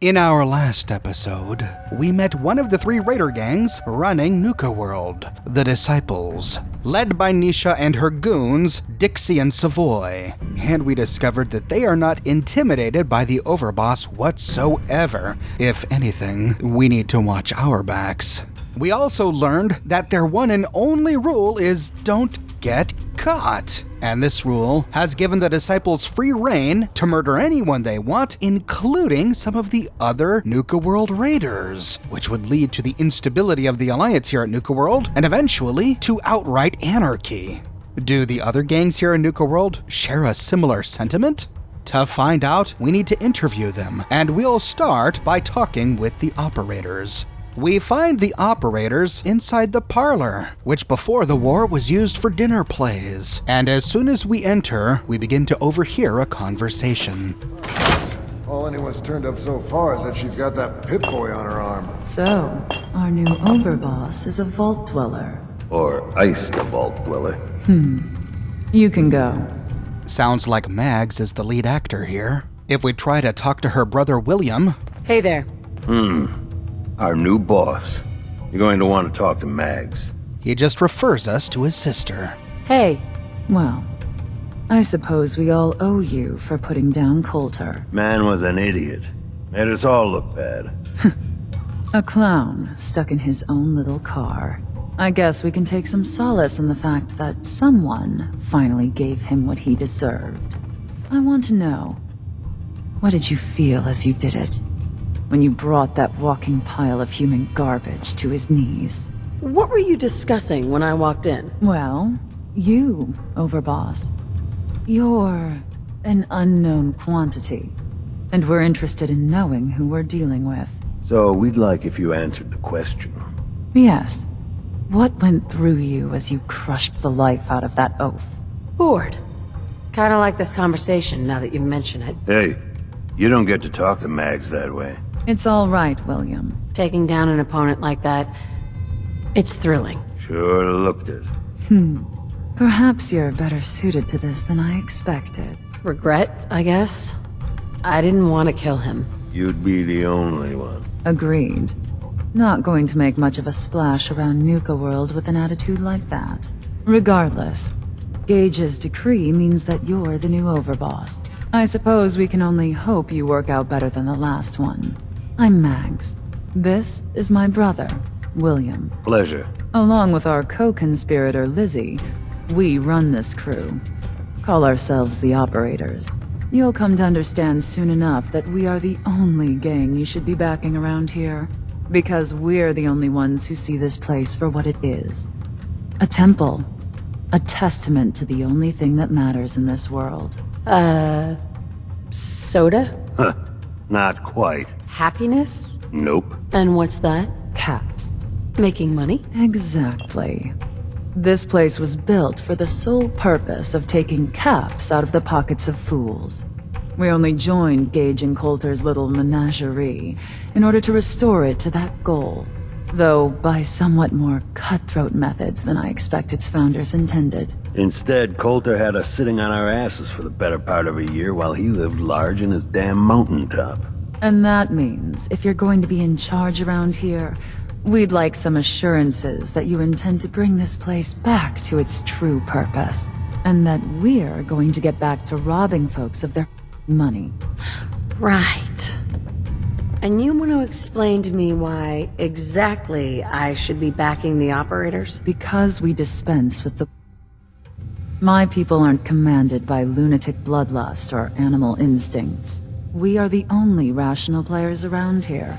In our last episode, we met one of the three raider gangs running Nuka World, the Disciples, led by Nisha and her goons, Dixie and Savoy, and we discovered that they are not intimidated by the overboss whatsoever. If anything, we need to watch our backs. We also learned that their one and only rule is don't get caught. And this rule has given the Disciples free reign to murder anyone they want, including some of the other Nuka World raiders, which would lead to the instability of the Alliance here at Nuka World, and eventually to outright anarchy. Do the other gangs here in Nuka World share a similar sentiment? To find out, we need to interview them, and we'll start by talking with the operators. We find the operators inside the parlor, which before the war was used for dinner plays. And as soon as we enter, we begin to overhear a conversation. All anyone's turned up so far is that she's got that pit boy on her arm. So, our new overboss is a vault dweller. Or iced a vault dweller. You can go. Sounds like Mags is the lead actor here. If we try to talk to her brother William... Hey there. Our new boss. You're going to want to talk to Mags. He just refers us to his sister. Hey. Well, I suppose we all owe you for putting down Coulter. Man was an idiot. Made us all look bad. A clown stuck in his own little car. I guess we can take some solace in the fact that someone finally gave him what he deserved. I want to know, what did you feel as you did it? When you brought that walking pile of human garbage to his knees? What were you discussing when I walked in? Well, you, overboss. You're an unknown quantity, and we're interested in knowing who we're dealing with. So we'd like if you answered the question. Yes. What went through you as you crushed the life out of that oaf? Bored. Kinda like this conversation now that you mention it. Hey, you don't get to talk to Mags that way. It's all right, William. Taking down an opponent like that, it's thrilling. Sure looked it. Perhaps you're better suited to this than I expected. Regret, I guess. I didn't want to kill him. You'd be the only one. Agreed. Not going to make much of a splash around Nuka World with an attitude like that. Regardless, Gage's decree means that you're the new overboss. I suppose we can only hope you work out better than the last one. I'm Mags. This is my brother, William. Pleasure. Along with our co-conspirator, Lizzie, we run this crew. Call ourselves the Operators. You'll come to understand soon enough that we are the only gang you should be backing around here. Because we're the only ones who see this place for what it is. A temple. A testament to the only thing that matters in this world. Soda? Not quite. Happiness? Nope. And what's that? Caps. Making money? Exactly. This place was built for the sole purpose of taking caps out of the pockets of fools. We only joined Gage and Coulter's little menagerie in order to restore it to that goal, though by somewhat more cutthroat methods than I expect its founders intended. Instead, Coulter had us sitting on our asses for the better part of a year while he lived large in his damn mountaintop. And that means, if you're going to be in charge around here, we'd like some assurances that you intend to bring this place back to its true purpose, and that we're going to get back to robbing folks of their money. Right. And you want to explain to me why exactly I should be backing the Operators? Because we dispense with the... My people aren't commanded by lunatic bloodlust or animal instincts. We are the only rational players around here,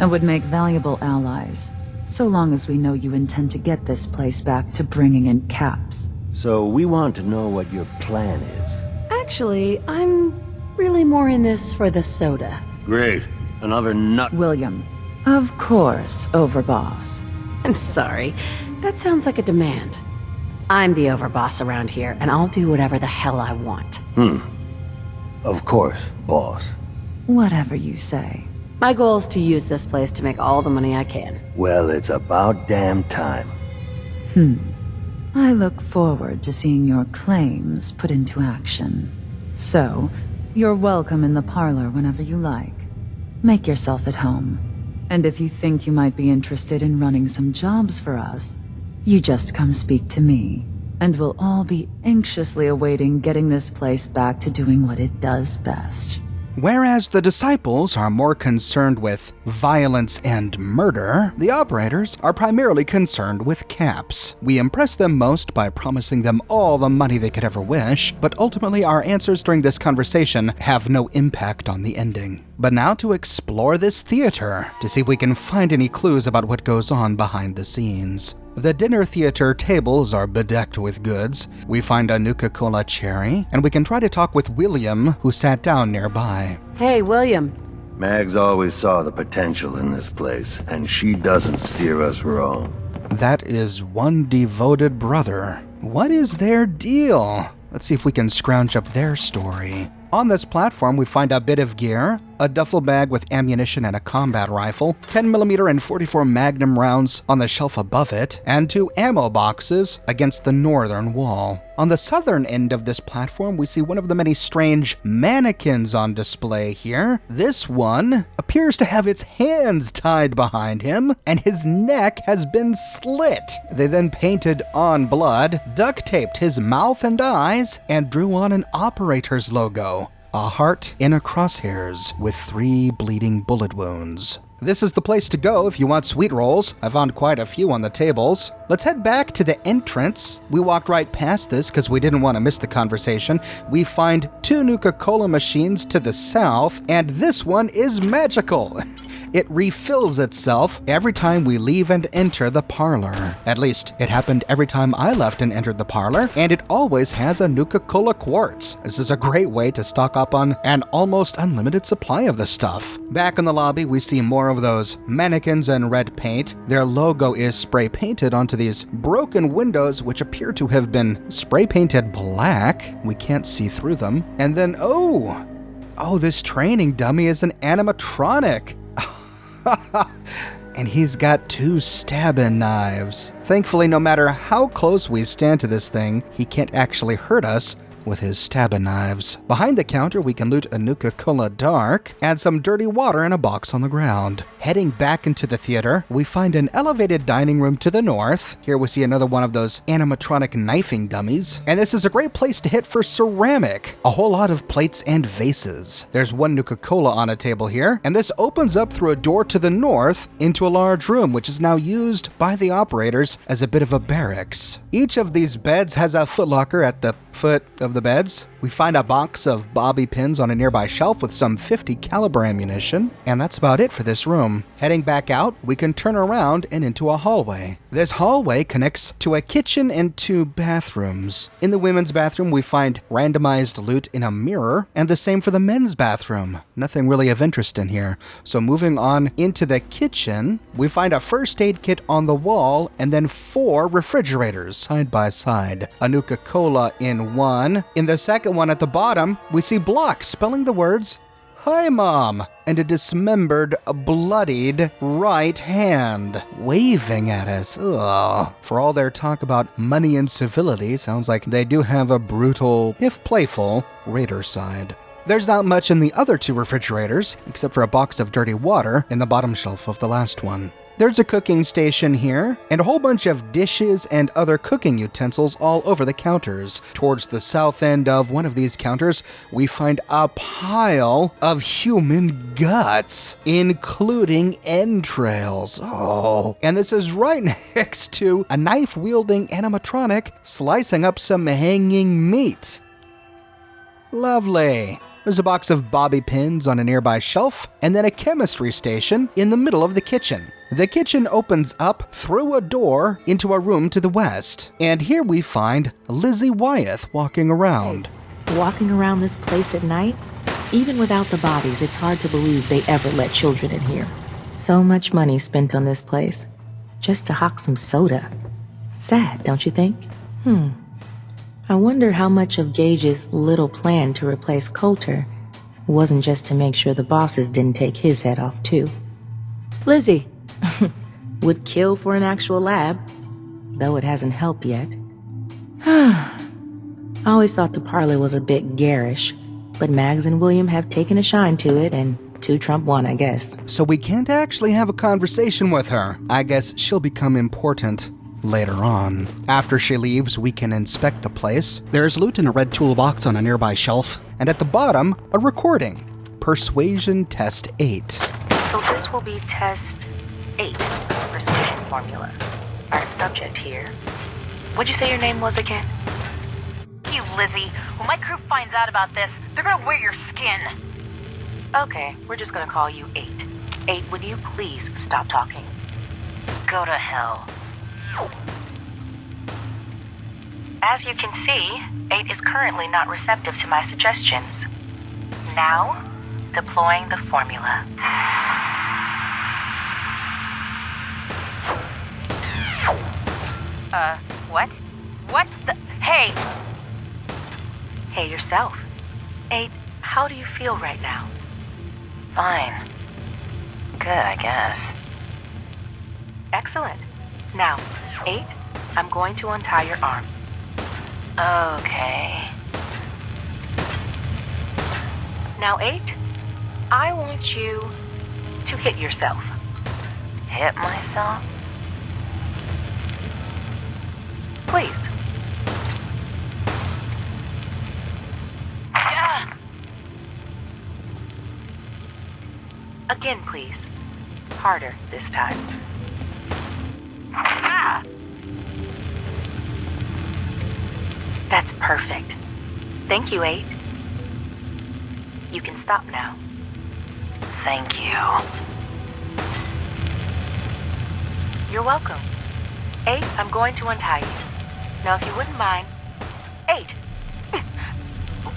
and would make valuable allies, so long as we know you intend to get this place back to bringing in caps. So we want to know what your plan is. Actually, I'm really more in this for the soda. Great. Another nut. William. Of course, overboss. I'm sorry. That sounds like a demand. I'm the overboss around here, and I'll do whatever the hell I want. Of course, boss. Whatever you say. My goal is to use this place to make all the money I can. Well, it's about damn time. I look forward to seeing your claims put into action. So, you're welcome in the parlor whenever you like. Make yourself at home. And if you think you might be interested in running some jobs for us, you just come speak to me, and we'll all be anxiously awaiting getting this place back to doing what it does best. Whereas the disciples are more concerned with violence and murder, the operators are primarily concerned with caps. We impress them most by promising them all the money they could ever wish, but ultimately our answers during this conversation have no impact on the ending. But now to explore this theater, to see if we can find any clues about what goes on behind the scenes. The dinner theater tables are bedecked with goods. We find a Nuka-Cola cherry, and we can try to talk with William, who sat down nearby. Hey, William. Mags always saw the potential in this place, and she doesn't steer us wrong. That is one devoted brother. What is their deal? Let's see if we can scrounge up their story. On this platform, we find a bit of gear, a duffel bag with ammunition and a combat rifle, 10mm and 44 Magnum rounds on the shelf above it, and 2 ammo boxes against the northern wall. On the southern end of this platform, we see one of the many strange mannequins on display here. This one appears to have its hands tied behind him, and his neck has been slit. They then painted on blood, duct taped his mouth and eyes, and drew on an operator's logo. A heart in a crosshairs with 3 bleeding bullet wounds. This is the place to go if you want sweet rolls. I found quite a few on the tables. Let's head back to the entrance. We walked right past this because we didn't want to miss the conversation. We find 2 Nuka-Cola machines to the south, and this one is magical. It refills itself every time we leave and enter the parlor. At least, it happened every time I left and entered the parlor, and it always has a Nuka-Cola quartz. This is a great way to stock up on an almost unlimited supply of the stuff. Back in the lobby, we see more of those mannequins and red paint. Their logo is spray painted onto these broken windows, which appear to have been spray painted black. We can't see through them. And then, oh, this training dummy is an animatronic. And he's got 2 stabbing knives. Thankfully, no matter how close we stand to this thing, he can't actually hurt us with his stabbing knives. Behind the counter, we can loot a Nuka-Cola Dark and some dirty water in a box on the ground. Heading back into the theater, we find an elevated dining room to the north. Here we see another one of those animatronic knifing dummies. And this is a great place to hit for ceramic. A whole lot of plates and vases. There's 1 Nuka-Cola on a table here, and this opens up through a door to the north into a large room, which is now used by the operators as a bit of a barracks. Each of these beds has a footlocker at the foot of the beds. We find a box of bobby pins on a nearby shelf with some .50 caliber ammunition, and that's about it for this room. Heading back out, we can turn around and into a hallway. This hallway connects to a kitchen and 2 bathrooms. In the women's bathroom, we find randomized loot in a mirror, and the same for the men's bathroom. Nothing really of interest in here. So moving on into the kitchen, we find a first aid kit on the wall, and then 4 refrigerators side by side. A Nuka-Cola in one. In the second one at the bottom, we see blocks spelling the words, "Hi, Mom," and a dismembered, bloodied right hand waving at us. Ugh. For all their talk about money and civility, sounds like they do have a brutal, if playful, raider side. There's not much in the other 2 refrigerators, except for a box of dirty water in the bottom shelf of the last one. There's a cooking station here, and a whole bunch of dishes and other cooking utensils all over the counters. Towards the south end of one of these counters, we find a pile of human guts, including entrails. Oh. And this is right next to a knife-wielding animatronic slicing up some hanging meat. Lovely. There's a box of bobby pins on a nearby shelf, and then a chemistry station in the middle of the kitchen. The kitchen opens up through a door into a room to the west, and here we find Lizzie Wyeth walking around. Walking around this place at night? Even without the bodies, it's hard to believe they ever let children in here. So much money spent on this place, just to hawk some soda. Sad, don't you think? I wonder how much of Gage's little plan to replace Coulter wasn't just to make sure the bosses didn't take his head off, too. Lizzie. Would kill for an actual lab, though it hasn't helped yet. I always thought the parlor was a bit garish, but Mags and William have taken a shine to it, and to 2 trump 1, I guess. So we can't actually have a conversation with her. I guess she'll become important later on. After she leaves, we can inspect the place. There's loot in a red toolbox on a nearby shelf, and at the bottom, a recording. Persuasion Test 8. So this will be Test 8, Persuasion Formula. Our subject here. What'd you say your name was again? You, Lizzie. When my crew finds out about this, they're gonna wear your skin. Okay, we're just gonna call you 8. 8, would you please stop talking? Go to hell. As you can see, 8 is currently not receptive to my suggestions. Now, deploying the formula. What? What the? Hey! Hey yourself. 8, how do you feel right now? Fine. Good, I guess. Excellent. Now, 8, I'm going to untie your arm. Okay. Now, 8, I want you to hit yourself. Hit myself? Please. Ah! Again, please. Harder this time. Ah! That's perfect. Thank you, 8. You can stop now. Thank you. You're welcome. 8, I'm going to untie you. Now, if you wouldn't mind. 8!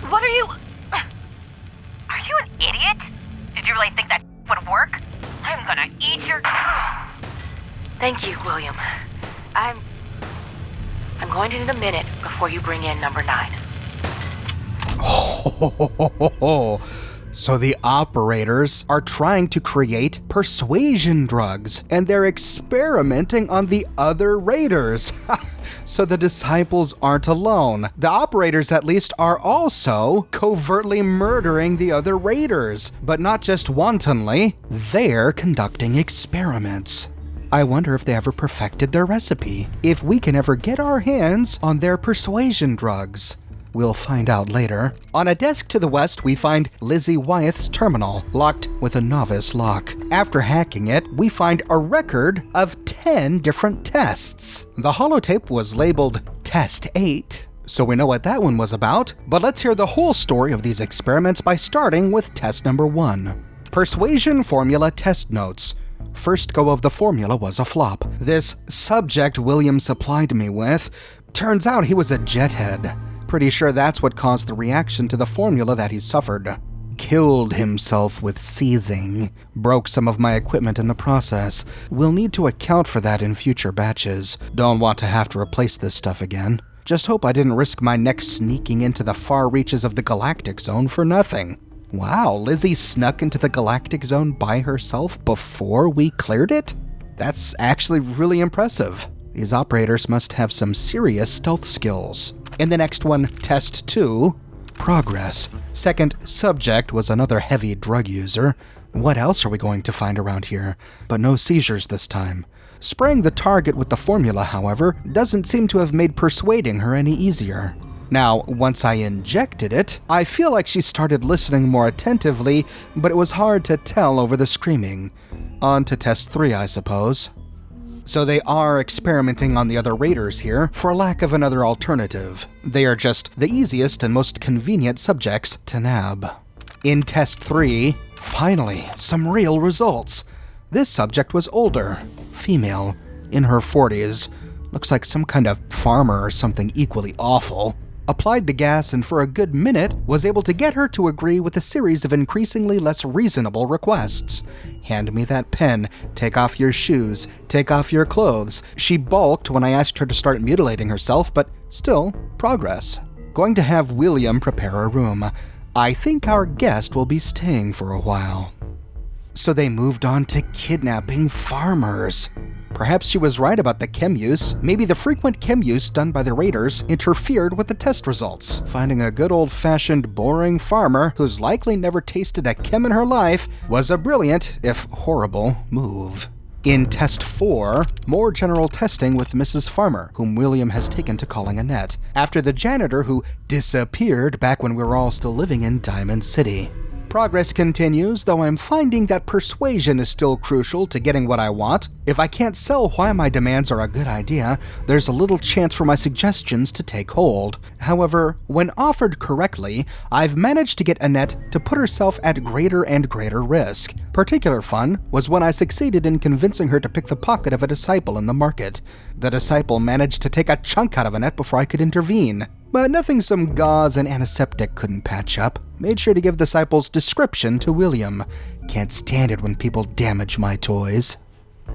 What are you... Are you an idiot? Did you really think that would work? I'm gonna eat your... Thank you, William. I'm going to need a minute before you bring in number 9. So the operators are trying to create persuasion drugs, and they're experimenting on the other raiders. So the disciples aren't alone. The operators, at least, are also covertly murdering the other raiders, but not just wantonly. They're conducting experiments. I wonder if they ever perfected their recipe, if we can ever get our hands on their persuasion drugs. We'll find out later. On a desk to the west, we find Lizzie Wyeth's terminal, locked with a novice lock. After hacking it, we find a record of 10 different tests. The holotape was labeled Test 8, so we know what that one was about. But let's hear the whole story of these experiments by starting with test number 1. Persuasion Formula Test Notes. First go of the formula was a flop. This subject William supplied me with, turns out he was a jethead. Pretty sure that's what caused the reaction to the formula that he suffered. Killed himself with seizing. Broke some of my equipment in the process. We'll need to account for that in future batches. Don't want to have to replace this stuff again. Just hope I didn't risk my neck sneaking into the far reaches of the Galactic Zone for nothing. Wow, Lizzie snuck into the Galactic Zone by herself before we cleared it? That's actually really impressive. These operators must have some serious stealth skills. In the next one, Test 2, Progress. Second subject was another heavy drug user. What else are we going to find around here? But no seizures this time. Spraying the target with the formula, however, doesn't seem to have made persuading her any easier. Now, once I injected it, I feel like she started listening more attentively, but it was hard to tell over the screaming. On to Test 3, I suppose. So they are experimenting on the other raiders here, for lack of another alternative. They are just the easiest and most convenient subjects to nab. In Test 3, finally, some real results. This subject was older, female, in her 40s. Looks like some kind of farmer or something equally awful. Applied the gas and for a good minute was able to get her to agree with a series of increasingly less reasonable requests. Hand me that pen, take off your shoes, take off your clothes. She balked when I asked her to start mutilating herself, but still, progress. Going to have William prepare a room. I think our guest will be staying for a while. So they moved on to kidnapping farmers. Perhaps she was right about the chem use. Maybe the frequent chem use done by the raiders interfered with the test results. Finding a good old-fashioned boring farmer who's likely never tasted a chem in her life was a brilliant, if horrible, move. In Test 4, more general testing with Mrs. Farmer, whom William has taken to calling Annette, after the janitor who disappeared back when we were all still living in Diamond City. Progress continues, though I'm finding that persuasion is still crucial to getting what I want. If I can't sell why my demands are a good idea, there's a little chance for my suggestions to take hold. However, when offered correctly, I've managed to get Annette to put herself at greater and greater risk. Particular fun was when I succeeded in convincing her to pick the pocket of a disciple in the market. The disciple managed to take a chunk out of Annette before I could intervene. But nothing some gauze and antiseptic couldn't patch up. Made sure to give Disciple's description to William. Can't stand it when people damage my toys.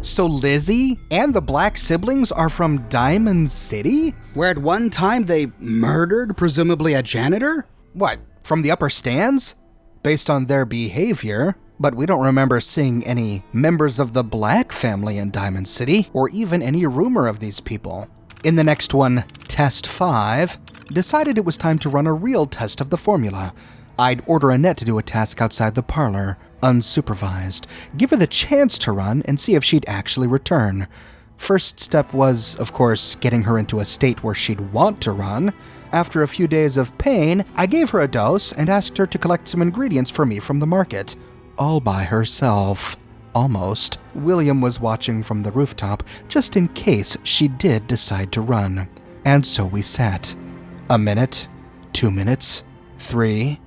So Lizzie and the Black siblings are from Diamond City? Where at one time they murdered, presumably a janitor? What, from the upper stands? Based on their behavior, but we don't remember seeing any members of the Black family in Diamond City, or even any rumor of these people. In the next one, Test 5, decided it was time to run a real test of the formula. I'd order Annette to do a task outside the parlor, unsupervised, give her the chance to run and see if she'd actually return. First step was, of course, getting her into a state where she'd want to run. After a few days of pain, I gave her a dose and asked her to collect some ingredients for me from the market. All by herself. Almost. William was watching from the rooftop, just in case she did decide to run. And so we sat. A minute, 2 minutes, 3,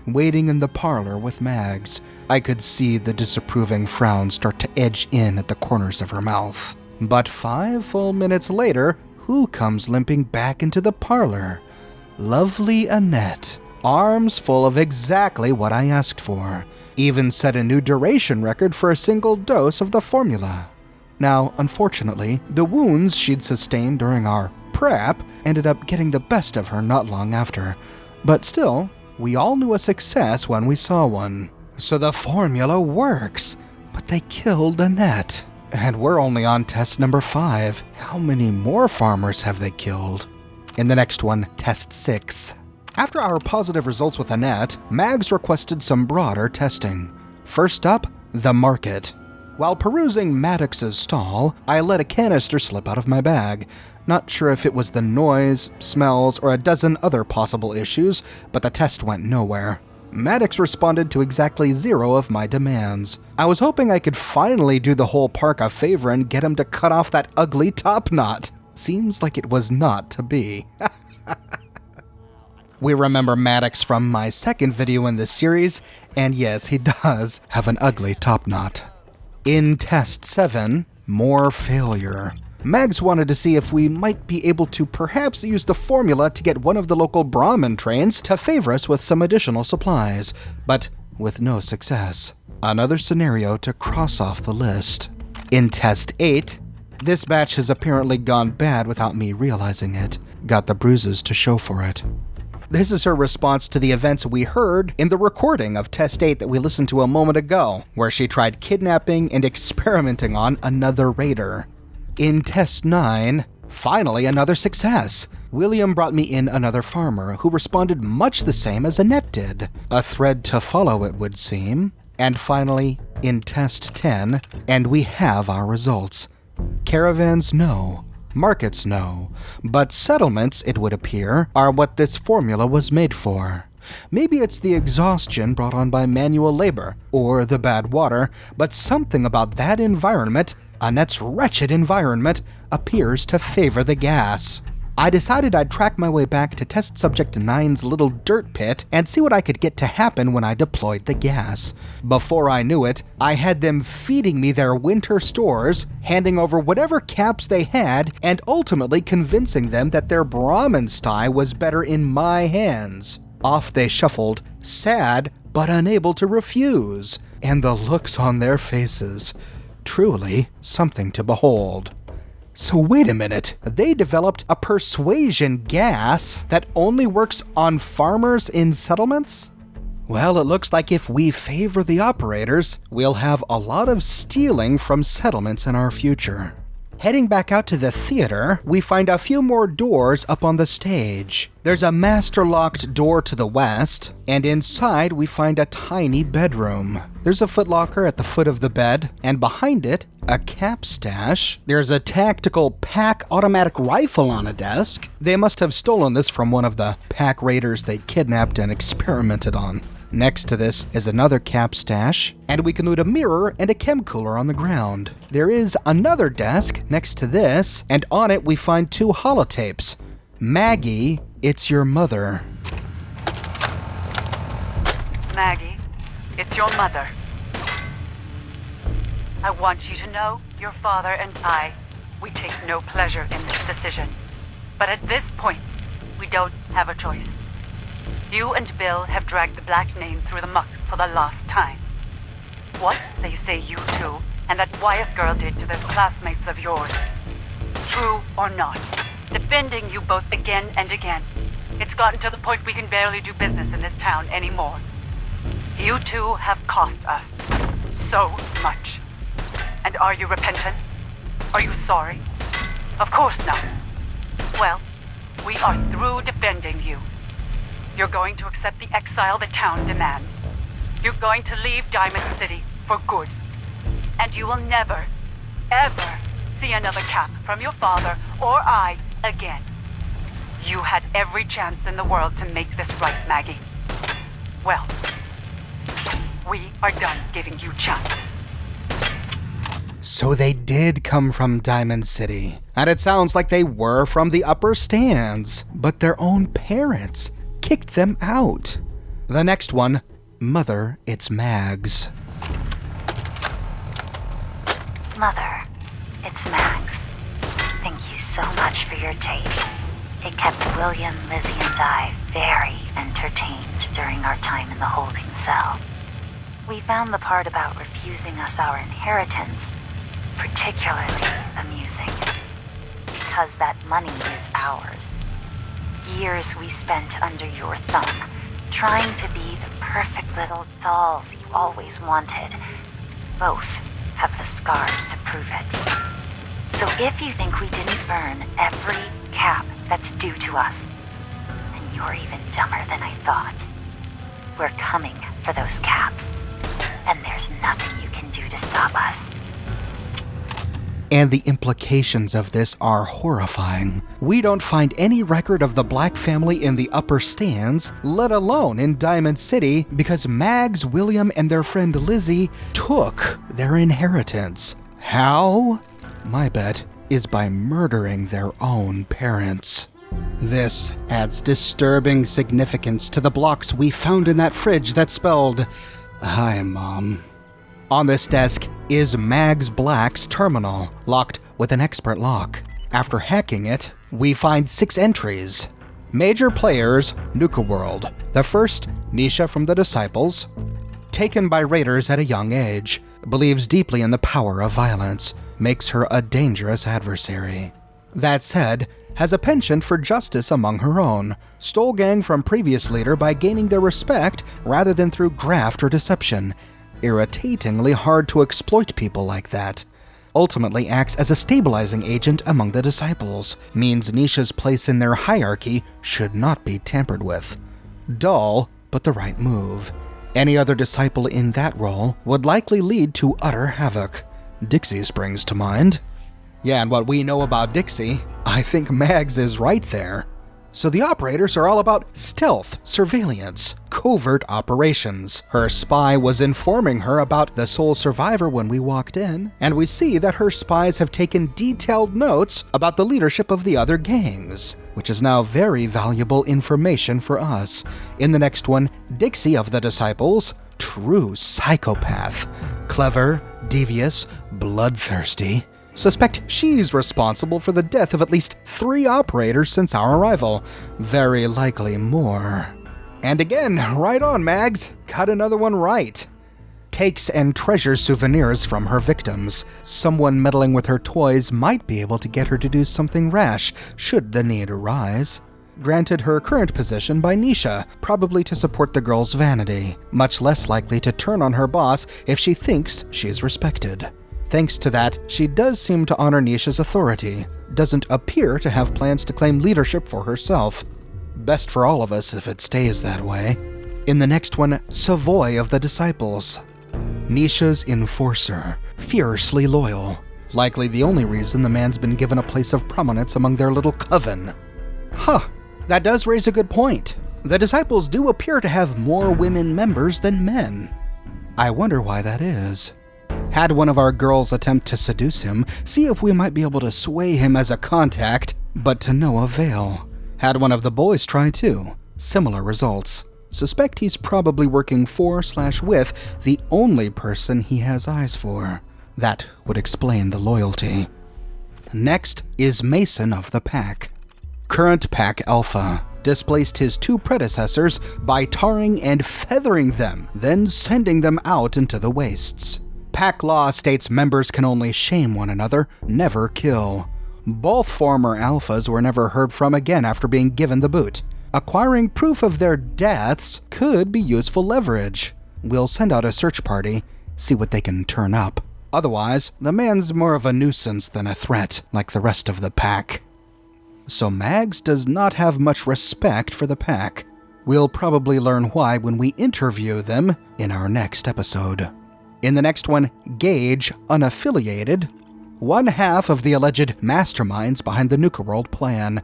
waiting in the parlor with Mags. I could see the disapproving frown start to edge in at the corners of her mouth. But 5 full minutes later, who comes limping back into the parlor? Lovely Annette, arms full of exactly what I asked for. Even set a new duration record for a single dose of the formula. Now, unfortunately, the wounds she'd sustained during our prep ended up getting the best of her not long after. But still, we all knew a success when we saw one. So the formula works, but they killed Annette. And we're only on test number 5. How many more farmers have they killed? In the next one, Test 6. After our positive results with Annette, Mags requested some broader testing. First up, the market. While perusing Maddox's stall, I let a canister slip out of my bag. Not sure if it was the noise, smells, or a dozen other possible issues, but the test went nowhere. Maddox responded to exactly 0 of my demands. I was hoping I could finally do the whole park a favor and get him to cut off that ugly top knot. Seems like it was not to be. We remember Maddox from my second video in this series, and yes, he does have an ugly top knot. In Test 7, more failure. Mags wanted to see if we might be able to perhaps use the formula to get one of the local Brahmin trains to favor us with some additional supplies, but with no success. Another scenario to cross off the list. In Test 8, this batch has apparently gone bad without me realizing it. Got the bruises to show for it. This is her response to the events we heard in the recording of Test 8 that we listened to a moment ago, where she tried kidnapping and experimenting on another raider. In Test 9, finally another success. William brought me in another farmer who responded much the same as Annette did. A thread to follow, it would seem. And finally, in Test 10, and we have our results. Caravans, no. Markets, no. But settlements, it would appear, are what this formula was made for. Maybe it's the exhaustion brought on by manual labor, or the bad water, but something about that environment, Annette's wretched environment, appears to favor the gas. I decided I'd track my way back to Test Subject 9's little dirt pit and see what I could get to happen when I deployed the gas. Before I knew it, I had them feeding me their winter stores, handing over whatever caps they had, and ultimately convincing them that their Brahmin sty was better in my hands. Off they shuffled, sad but unable to refuse, and the looks on their faces. Truly something to behold. So wait a minute, they developed a persuasion gas that only works on farmers in settlements? Well, it looks like if we favor the operators, we'll have a lot of stealing from settlements in our future. Heading back out to the theater, we find a few more doors up on the stage. There's a master-locked door to the west, and inside we find a tiny bedroom. There's a footlocker at the foot of the bed, and behind it, a cap stash. There's a tactical pack automatic rifle on a desk. They must have stolen this from one of the pack raiders they kidnapped and experimented on. Next to this is another cap stash, and we can loot a mirror and a chem cooler on the ground. There is another desk next to this, and on it we find 2 holotapes. Maggie, it's your mother. Maggie, it's your mother. I want you to know your father and we take no pleasure in this decision. But at this point, we don't have a choice. You and Bill have dragged the black name through the muck for the last time. What they say you two and that Wyeth girl did to those classmates of yours. True or not, defending you both again and again. It's gotten to the point we can barely do business in this town anymore. You two have cost us so much. And are you repentant? Are you sorry? Of course not. Well, we are through defending you. You're going to accept the exile the town demands. You're going to leave Diamond City for good. And you will never, ever see another cap from your father or I again. You had every chance in the world to make this right, Maggie. Well, we are done giving you chances. So they did come from Diamond City, and it sounds like they were from the upper stands, but their own parents kicked them out. The next one, Mother, it's Mags. Mother, it's Mags. Thank you so much for your tape. It kept William, Lizzie, and I very entertained during our time in the holding cell. We found the part about refusing us our inheritance particularly amusing, because that money is ours. Years we spent under your thumb, trying to be the perfect little dolls you always wanted. Both have the scars to prove it. So if you think we didn't earn every cap that's due to us, then you're even dumber than I thought. We're coming for those caps, and there's nothing you can do to stop us. And the implications of this are horrifying. We don't find any record of the Black family in the upper stands, let alone in Diamond City, because Mags, William, and their friend Lizzie took their inheritance. How? My bet is by murdering their own parents. This adds disturbing significance to the blocks we found in that fridge that spelled, "Hi, Mom." On this desk is Mags Black's terminal, locked with an expert lock. After hacking it, we find 6 entries. Major players, Nuka World. The first, Nisha from the Disciples. Taken by raiders at a young age. Believes deeply in the power of violence. Makes her a dangerous adversary. That said, has a penchant for justice among her own. Stole gang from previous leader by gaining their respect rather than through graft or deception. Irritatingly hard to exploit people like that. Ultimately acts as a stabilizing agent among the Disciples. Means Nisha's place in their hierarchy should not be tampered with. Dull, but the right move. Any other disciple in that role would likely lead to utter havoc. Dixie springs to mind. Yeah, and what we know about Dixie, I think Mags is right there. So the operators are all about stealth, surveillance, covert operations. Her spy was informing her about the sole survivor when we walked in, and we see that her spies have taken detailed notes about the leadership of the other gangs, which is now very valuable information for us. In the next one, Dixie of the Disciples, true psychopath. Clever, devious, bloodthirsty. Suspect she's responsible for the death of at least 3 operators since our arrival. Very likely more. And again, right on, Mags. Got another one right. Takes and treasures souvenirs from her victims. Someone meddling with her toys might be able to get her to do something rash, should the need arise. Granted her current position by Nisha, probably to support the girl's vanity. Much less likely to turn on her boss if she thinks she's respected. Thanks to that, she does seem to honor Nisha's authority, doesn't appear to have plans to claim leadership for herself. Best for all of us if it stays that way. In the next one, Savoy of the Disciples. Nisha's enforcer, fiercely loyal. Likely the only reason the man's been given a place of prominence among their little coven. Huh, that does raise a good point. The Disciples do appear to have more women members than men. I wonder why that is. Had one of our girls attempt to seduce him, see if we might be able to sway him as a contact, but to no avail. Had one of the boys try too. Similar results. Suspect he's probably working for/with the only person he has eyes for. That would explain the loyalty. Next is Mason of the Pack. Current Pack Alpha displaced his two predecessors by tarring and feathering them, then sending them out into the wastes. Pack law states members can only shame one another, never kill. Both former alphas were never heard from again after being given the boot. Acquiring proof of their deaths could be useful leverage. We'll send out a search party, see what they can turn up. Otherwise, the man's more of a nuisance than a threat, like the rest of the pack. So Mags does not have much respect for the pack. We'll probably learn why when we interview them in our next episode. In the next one, Gage, unaffiliated, one half of the alleged masterminds behind the Nuka World plan,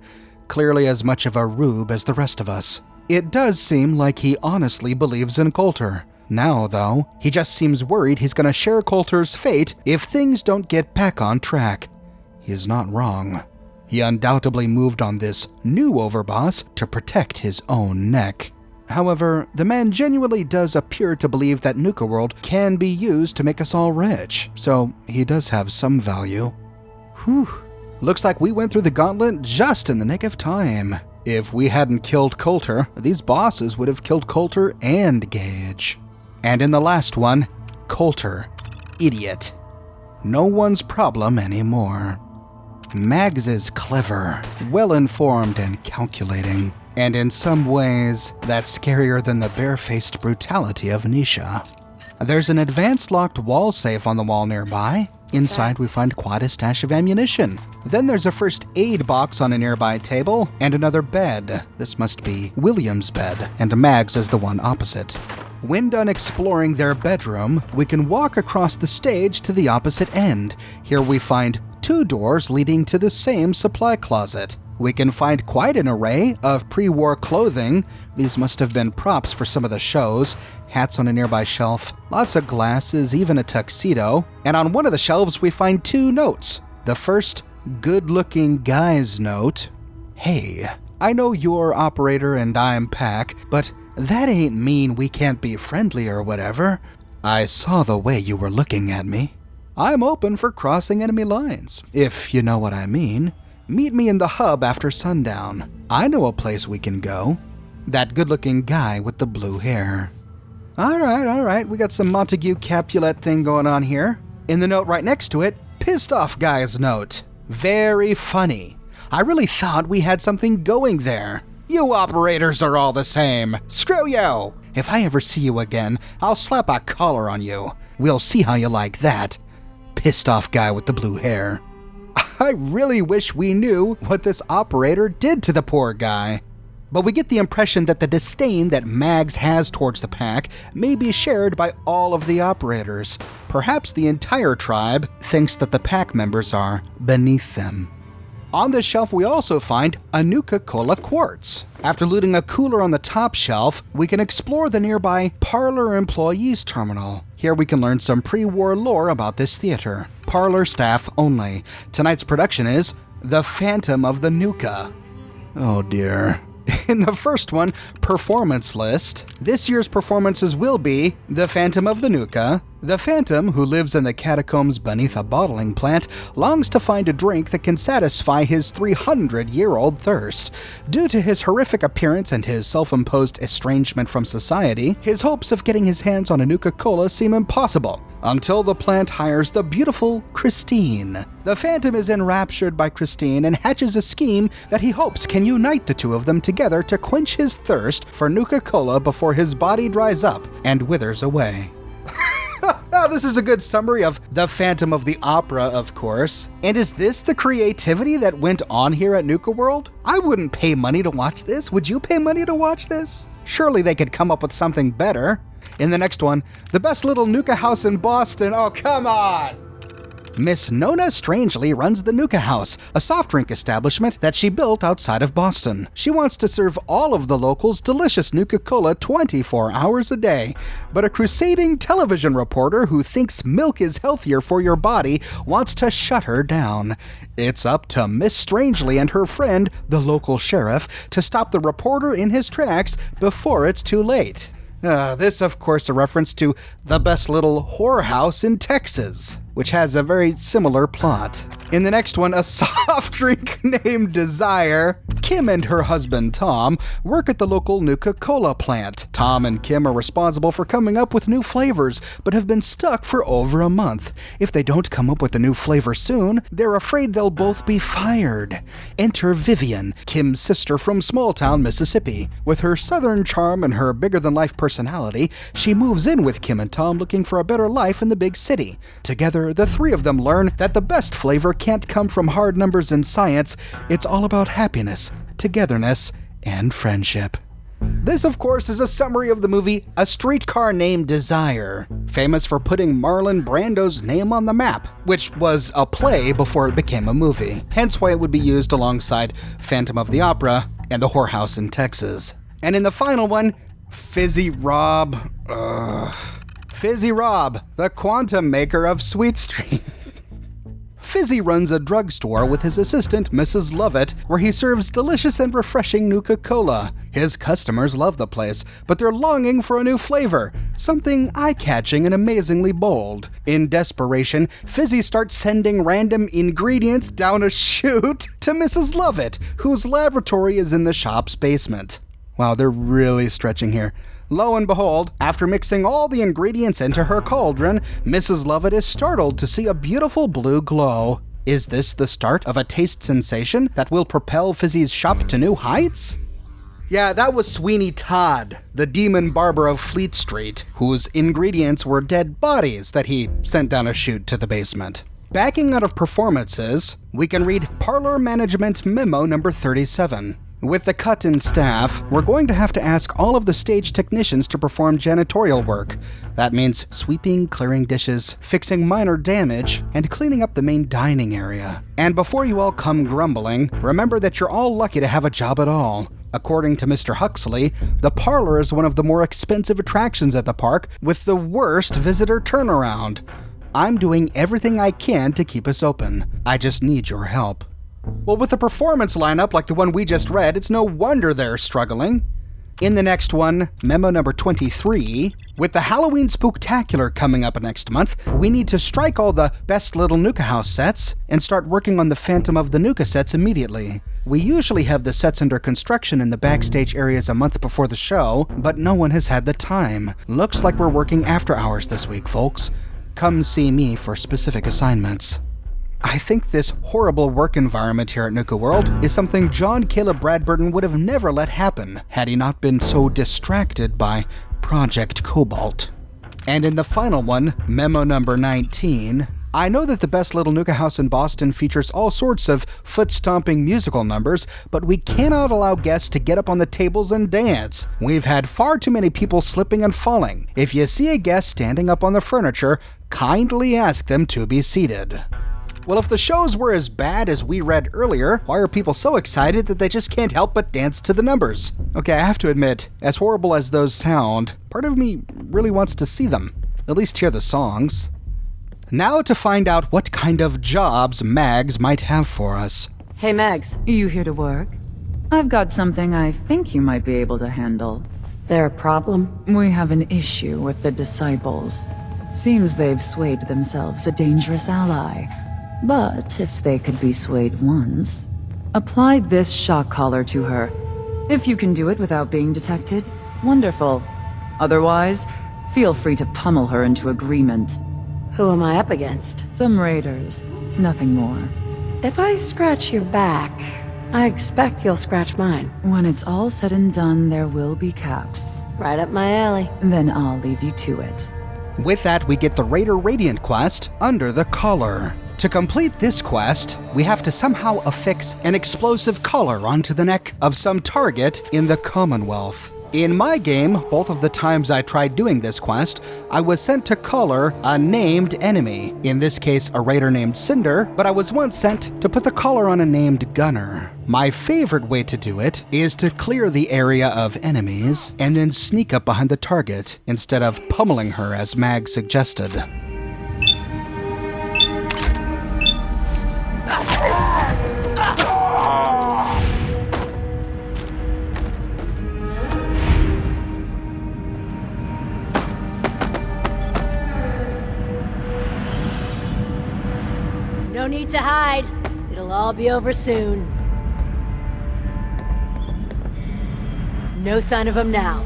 clearly as much of a rube as the rest of us. It does seem like he honestly believes in Coulter. Now, though, he just seems worried he's gonna share Coulter's fate if things don't get back on track. He's not wrong. He undoubtedly moved on this new overboss to protect his own neck. However, the man genuinely does appear to believe that Nuka World can be used to make us all rich, so he does have some value. Whew. Looks like we went through the gauntlet just in the nick of time. If we hadn't killed Coulter, these bosses would have killed Coulter and Gage. And in the last one, Coulter, idiot. No one's problem anymore. Mags is clever, well-informed, and calculating. And in some ways, that's scarier than the barefaced brutality of Nisha. There's an advanced locked wall safe on the wall nearby. Inside we find quite a stash of ammunition. Then there's a first aid box on a nearby table, and another bed. This must be William's bed, and Mags is the one opposite. When done exploring their bedroom, we can walk across the stage to the opposite end. Here we find two doors leading to the same supply closet. We can find quite an array of pre-war clothing. These must have been props for some of the shows. Hats on a nearby shelf, lots of glasses, even a tuxedo. And on one of the shelves we find two notes. The first, good-looking guy's note. Hey, I know you're operator and I'm Pack, but that ain't mean we can't be friendly or whatever. I saw the way you were looking at me. I'm open for crossing enemy lines, if you know what I mean. Meet me in the hub after sundown. I know a place we can go. That good-looking guy with the blue hair. All right, we got some Montague Capulet thing going on here. In the note right next to it, pissed off guy's note. Very funny. I really thought we had something going there. You operators are all the same. Screw you. If I ever see you again, I'll slap a collar on you. We'll see how you like that. Pissed off guy with the blue hair. I really wish we knew what this operator did to the poor guy. But we get the impression that the disdain that Mags has towards the pack may be shared by all of the operators. Perhaps the entire tribe thinks that the pack members are beneath them. On this shelf we also find a Nuka-Cola quartz. After looting a cooler on the top shelf, we can explore the nearby Parlor Employees Terminal. Here we can learn some pre-war lore about this theater. Parlor staff only. Tonight's production is The Phantom of the Nuka. Oh dear. In the first one, performance list, this year's performances will be The Phantom of the Nuka. The Phantom, who lives in the catacombs beneath a bottling plant, longs to find a drink that can satisfy his 300-year-old thirst. Due to his horrific appearance and his self-imposed estrangement from society, his hopes of getting his hands on a Nuka-Cola seem impossible, until the plant hires the beautiful Christine. The Phantom is enraptured by Christine and hatches a scheme that he hopes can unite the two of them together to quench his thirst for Nuka-Cola before his body dries up and withers away. this is a good summary of The Phantom of the Opera, of course. And is this the creativity that went on here at Nuka World? I wouldn't pay money to watch this. Would you pay money to watch this? Surely they could come up with something better. In the next one, the best little Nuka house in Boston. Oh, come on! Miss Nona Strangely runs the Nuka House, a soft drink establishment that she built outside of Boston. She wants to serve all of the locals delicious Nuka-Cola 24 hours a day. But a crusading television reporter who thinks milk is healthier for your body wants to shut her down. It's up to Miss Strangely and her friend, the local sheriff, to stop the reporter in his tracks before it's too late. This, of course, a reference to The Best Little Whorehouse in Texas, which has a very similar plot. In the next one, a soft drink named Desire. Kim and her husband, Tom, work at the local Nuka-Cola plant. Tom and Kim are responsible for coming up with new flavors, but have been stuck for over a month. If they don't come up with a new flavor soon, they're afraid they'll both be fired. Enter Vivian, Kim's sister from small town Mississippi. With her southern charm and her bigger-than-life personality, she moves in with Kim and Tom looking for a better life in the big city. Together, the three of them learn that the best flavor can't come from hard numbers and science. It's all about happiness, togetherness, and friendship. This, of course, is a summary of the movie A Streetcar Named Desire, famous for putting Marlon Brando's name on the map, which was a play before it became a movie, hence why it would be used alongside Phantom of the Opera and The Whorehouse in Texas. And in the final one, Fizzy Rob, the quantum maker of Sweet Street. Fizzy runs a drugstore with his assistant, Mrs. Lovett, where he serves delicious and refreshing Nuka-Cola. His customers love the place, but they're longing for a new flavor, something eye-catching and amazingly bold. In desperation, Fizzy starts sending random ingredients down a chute to Mrs. Lovett, whose laboratory is in the shop's basement. Wow, they're really stretching here. Lo and behold, after mixing all the ingredients into her cauldron, Mrs. Lovett is startled to see a beautiful blue glow. Is this the start of a taste sensation that will propel Fizzy's shop to new heights? Yeah, that was Sweeney Todd, the demon barber of Fleet Street, whose ingredients were dead bodies that he sent down a chute to the basement. Backing out of performances, we can read Parlor Management Memo number 37. With the cut in staff, we're going to have to ask all of the stage technicians to perform janitorial work. That means sweeping, clearing dishes, fixing minor damage, and cleaning up the main dining area. And before you all come grumbling, remember that you're all lucky to have a job at all. According to Mr. Huxley, the Parlor is one of the more expensive attractions at the park with the worst visitor turnaround. I'm doing everything I can to keep us open. I just need your help. Well, with a performance lineup like the one we just read, it's no wonder they're struggling. In the next one, memo number 23, with the Halloween Spooktacular coming up next month, we need to strike all the Best Little Nuka House sets and start working on the Phantom of the Nuka sets immediately. We usually have the sets under construction in the backstage areas a month before the show, but no one has had the time. Looks like we're working after hours this week, folks. Come see me for specific assignments. I think this horrible work environment here at Nuka World is something John Caleb Bradburton would have never let happen had he not been so distracted by Project Cobalt. And in the final one, memo number 19, I know that the Best Little Nuka House in Boston features all sorts of foot-stomping musical numbers, but we cannot allow guests to get up on the tables and dance. We've had far too many people slipping and falling. If you see a guest standing up on the furniture, kindly ask them to be seated. Well, if the shows were as bad as we read earlier, why are people so excited that they just can't help but dance to the numbers? Okay, I have to admit, as horrible as those sound, part of me really wants to see them, at least hear the songs. Now to find out what kind of jobs Mags might have for us. Hey, Mags. You here to work? I've got something I think you might be able to handle. There a problem? We have an issue with the Disciples. Seems they've swayed themselves a dangerous ally. But if they could be swayed once, apply this shock collar to her. If you can do it without being detected, wonderful. Otherwise, feel free to pummel her into agreement. Who am I up against? Some raiders, nothing more. If I scratch your back, I expect you'll scratch mine. When it's all said and done, there will be caps. Right up my alley. Then I'll leave you to it. With that, we get the Raider Radiant quest, Under the Collar. To complete this quest, we have to somehow affix an explosive collar onto the neck of some target in the Commonwealth. In my game, both of the times I tried doing this quest, I was sent to collar a named enemy, in this case a raider named Cinder, but I was once sent to put the collar on a named Gunner. My favorite way to do it is to clear the area of enemies and then sneak up behind the target instead of pummeling her as Mag suggested. No need to hide. It'll all be over soon. No sign of him now.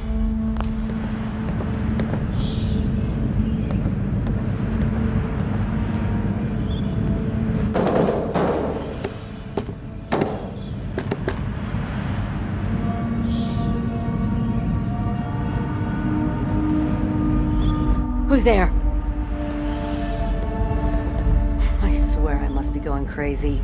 Who's there? I swear I must be going crazy.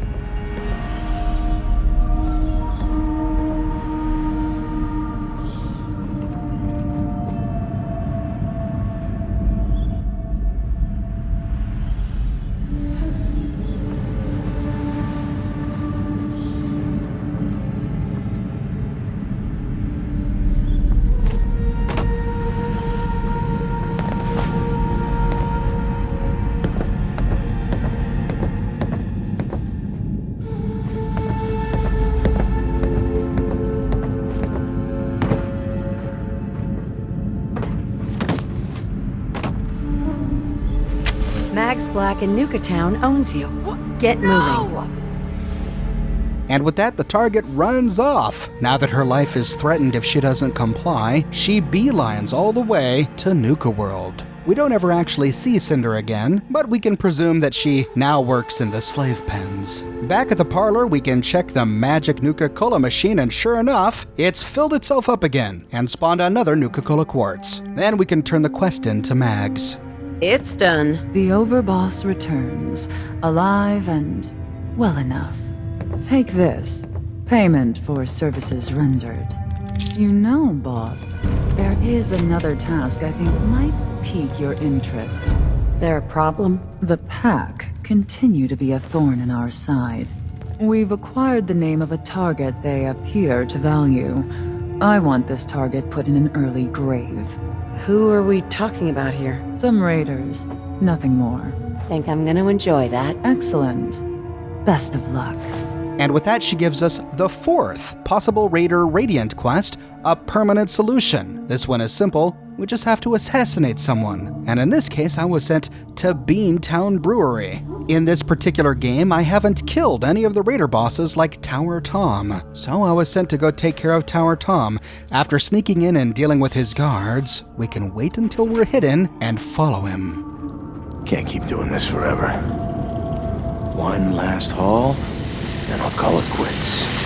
Max Black in Nuka Town owns you. Get moving. And with that, the target runs off. Now that her life is threatened if she doesn't comply, she beelines all the way to Nuka World. We don't ever actually see Cinder again, but we can presume that she now works in the slave pens. Back at the parlor, we can check the magic Nuka-Cola machine, and sure enough, it's filled itself up again and spawned another Nuka-Cola quartz. Then we can turn the quest in to Mags. It's done. The Overboss returns, alive and well enough. Take this. Payment for services rendered. You know, boss, there is another task I think might pique your interest. There a problem? The Pack continue to be a thorn in our side. We've acquired the name of a target they appear to value. I want this target put in an early grave. Who are we talking about here? Some raiders, nothing more. Think I'm gonna enjoy that. Excellent. Best of luck. And with that, she gives us the fourth possible Raider Radiant quest, a permanent solution. This one is simple. We just have to assassinate someone. And in this case, I was sent to Beantown Brewery. In this particular game, I haven't killed any of the Raider bosses like Tower Tom. So I was sent to go take care of Tower Tom. After sneaking in and dealing with his guards, we can wait until we're hidden and follow him. Can't keep doing this forever. One last haul, then I'll call it quits.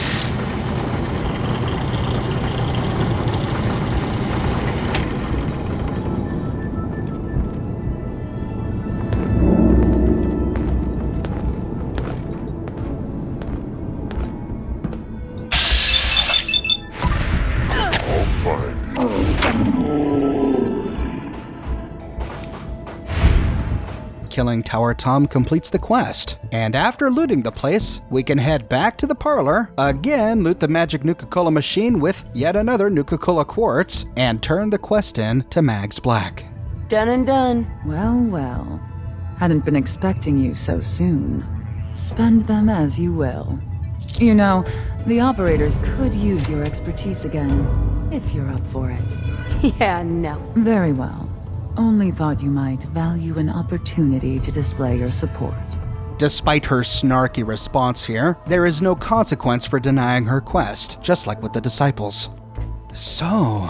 Killing Tower Tom completes the quest. And after looting the place, we can head back to the parlor, again loot the magic Nuka-Cola machine with yet another Nuka-Cola quartz, and turn the quest in to Mags Black. Done and done. Well, well. Hadn't been expecting you so soon. Spend them as you will. You know, the operators could use your expertise again, if you're up for it. Yeah, no. Very well. Only thought you might value an opportunity to display your support. Despite her snarky response here, there is no consequence for denying her quest, just like with the disciples. So,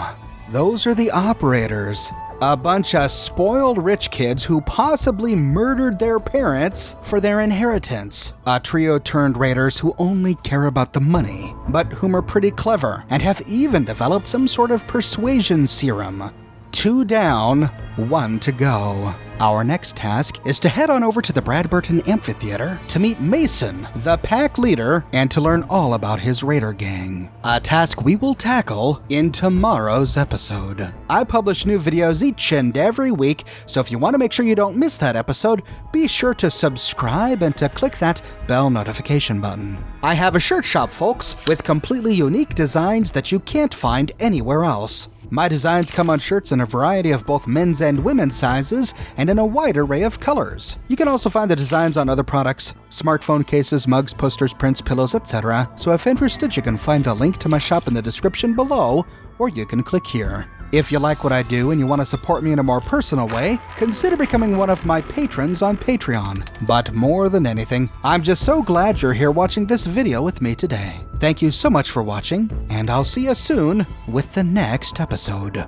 those are the operators. A bunch of spoiled rich kids who possibly murdered their parents for their inheritance. A trio turned raiders who only care about the money, but whom are pretty clever and have even developed some sort of persuasion serum. 2 down, one to go. Our next task is to head on over to the Bradburton Amphitheater to meet Mason, the pack leader, and to learn all about his raider gang. A task we will tackle in tomorrow's episode. I publish new videos each and every week, so if you want to make sure you don't miss that episode, be sure to subscribe and to click that bell notification button. I have a shirt shop, folks, with completely unique designs that you can't find anywhere else. My designs come on shirts in a variety of both men's and women's sizes and in a wide array of colors. You can also find the designs on other products, smartphone cases, mugs, posters, prints, pillows, etc. So if interested, you can find a link to my shop in the description below, or you can click here. If you like what I do and you want to support me in a more personal way, consider becoming one of my patrons on Patreon. But more than anything, I'm just so glad you're here watching this video with me today. Thank you so much for watching, and I'll see you soon with the next episode.